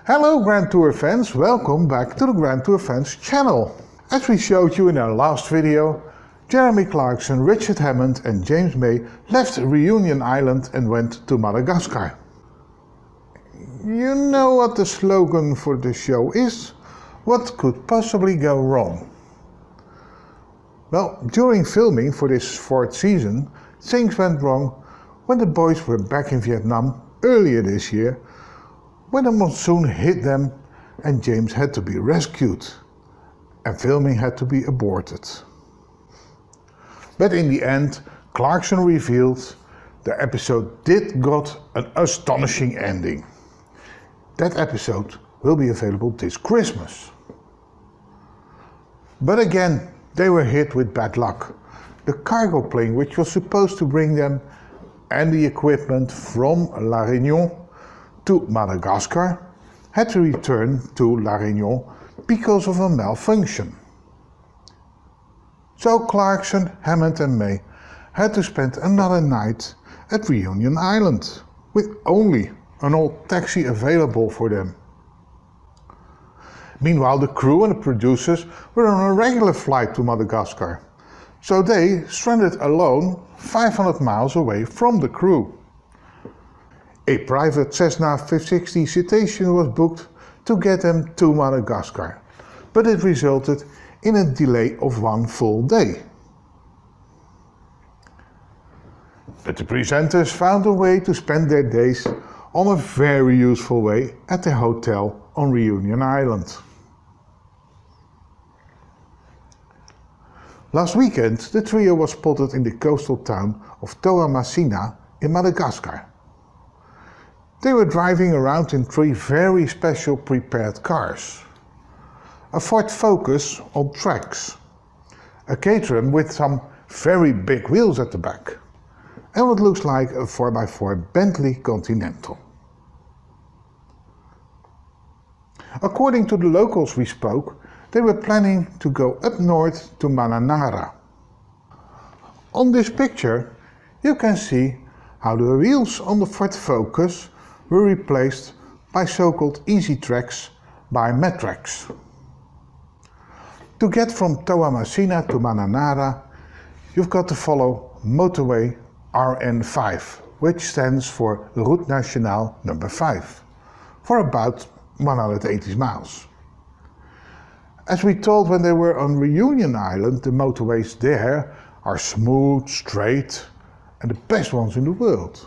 Hello Grand Tour fans, welcome back to the Grand Tour fans channel. As we showed you in our last video, Jeremy Clarkson, Richard Hammond and James May left Reunion Island and went to Madagascar. You know what the slogan for the show is? What could possibly go wrong? Well, during filming for this fourth season, things went wrong when the boys were back in Vietnam earlier this year, when a monsoon hit them and James had to be rescued and filming had to be aborted. But in the end, Clarkson revealed the episode did got an astonishing ending. That episode will be available this Christmas. But again, they were hit with bad luck. The cargo plane which was supposed to bring them and the equipment from La Réunion to Madagascar had to return to La Réunion because of a malfunction. So Clarkson, Hammond and May had to spend another night at Reunion Island with only an old taxi available for them. Meanwhile, the crew and the producers were on a regular flight to Madagascar, so they stranded alone 500 miles away from the crew. A private Cessna 560 citation was booked to get them to Madagascar, but it resulted in a delay of 1 full day. But the presenters found a way to spend their days on a very useful way at the hotel on Reunion Island. Last weekend, the trio was spotted in the coastal town of Toamasina in Madagascar. They were driving around in 3 very special prepared cars. A Ford Focus on tracks, a Caterham with some very big wheels at the back, and what looks like a 4x4 Bentley Continental. According to the locals we spoke, they were planning to go up north to Mananara. On this picture you can see how the wheels on the Ford Focus were replaced by so-called easy tracks by Matrax. To get from Toamasina to Mananara, you've got to follow motorway RN5, which stands for Route Nationale number 5, for about 180 miles. As we told when they were on Reunion Island, the motorways there are smooth, straight and the best ones in the world.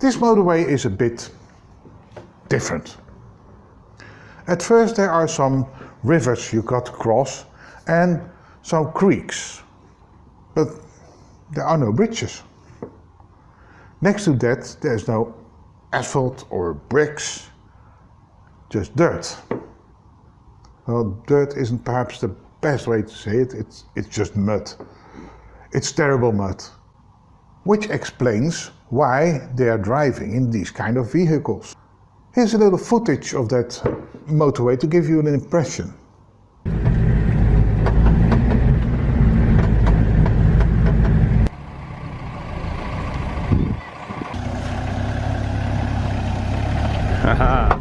This motorway is a bit different. At first there are some rivers you got to cross and some creeks, but there are no bridges. Next to that there's no asphalt or bricks, just dirt. Well, dirt isn't perhaps the best way to say it, it's just mud. It's terrible mud. Which explains why they are driving in these kind of vehicles. Here's a little footage of that motorway to give you an impression. Haha.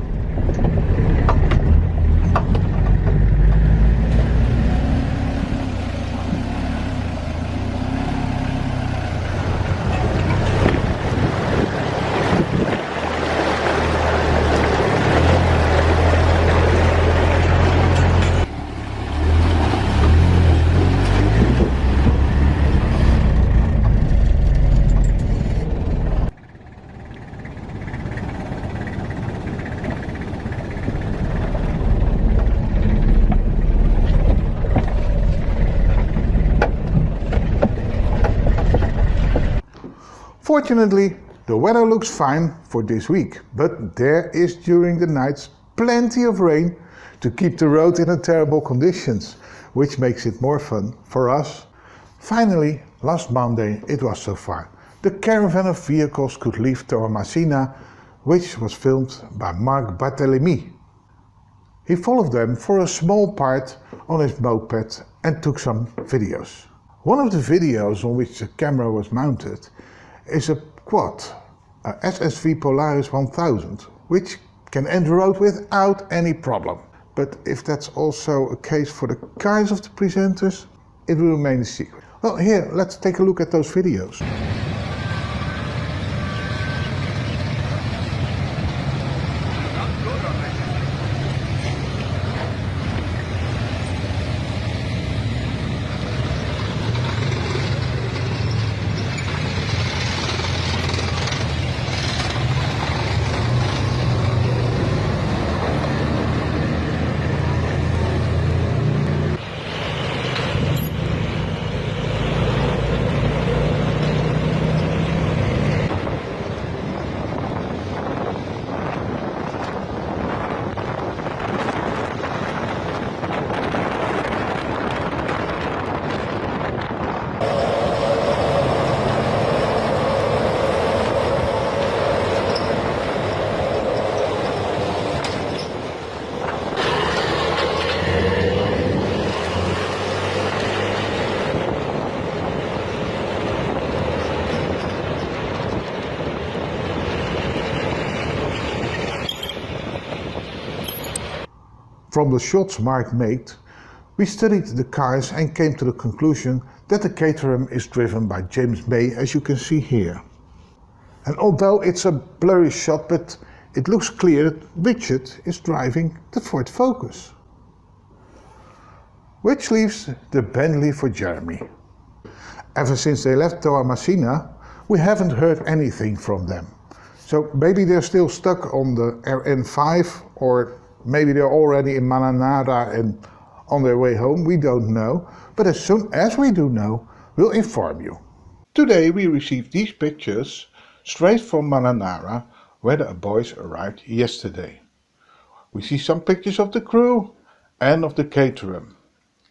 Fortunately, the weather looks fine for this week, but there is during the nights plenty of rain to keep the road in terrible conditions, which makes it more fun for us. Finally, last Monday it was so far. The caravan of vehicles could leave Toamasina, which was filmed by Mark Barthélemy. He followed them for a small part on his moped and took some videos. One of the videos on which the camera was mounted is a quad, a SSV Polaris 1000, which can enter the road without any problem. But if that's also a case for the cars of the presenters, it will remain a secret. Well, here, let's take a look at those videos. From the shots Mark made, we studied the cars and came to the conclusion that the Caterham is driven by James May, as you can see here. And although it's a blurry shot, but it looks clear that Richard is driving the Ford Focus. Which leaves the Bentley for Jeremy. Ever since they left Toamasina, we haven't heard anything from them. So maybe they're still stuck on the RN5, or maybe they're already in Mananara and on their way home, we don't know. But as soon as we do know, we'll inform you. Today we received these pictures straight from Mananara, where the boys arrived yesterday. We see some pictures of the crew and of the Caterham.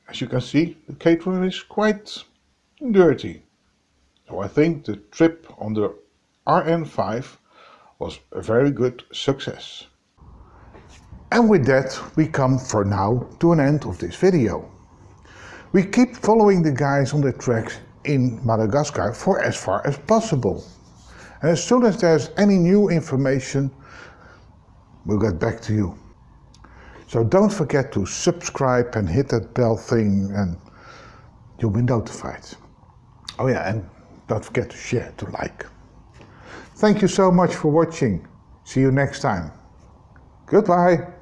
As you can see, the Caterham is quite dirty. So I think the trip on the RN5 was a very good success. And with that, we come for now to an end of this video. We keep following the guys on the tracks in Madagascar for as far as possible. And as soon as there's any new information, we'll get back to you. So don't forget to subscribe and hit that bell thing and you'll be notified. Oh yeah, and don't forget to share, to like. Thank you so much for watching. See you next time. Goodbye.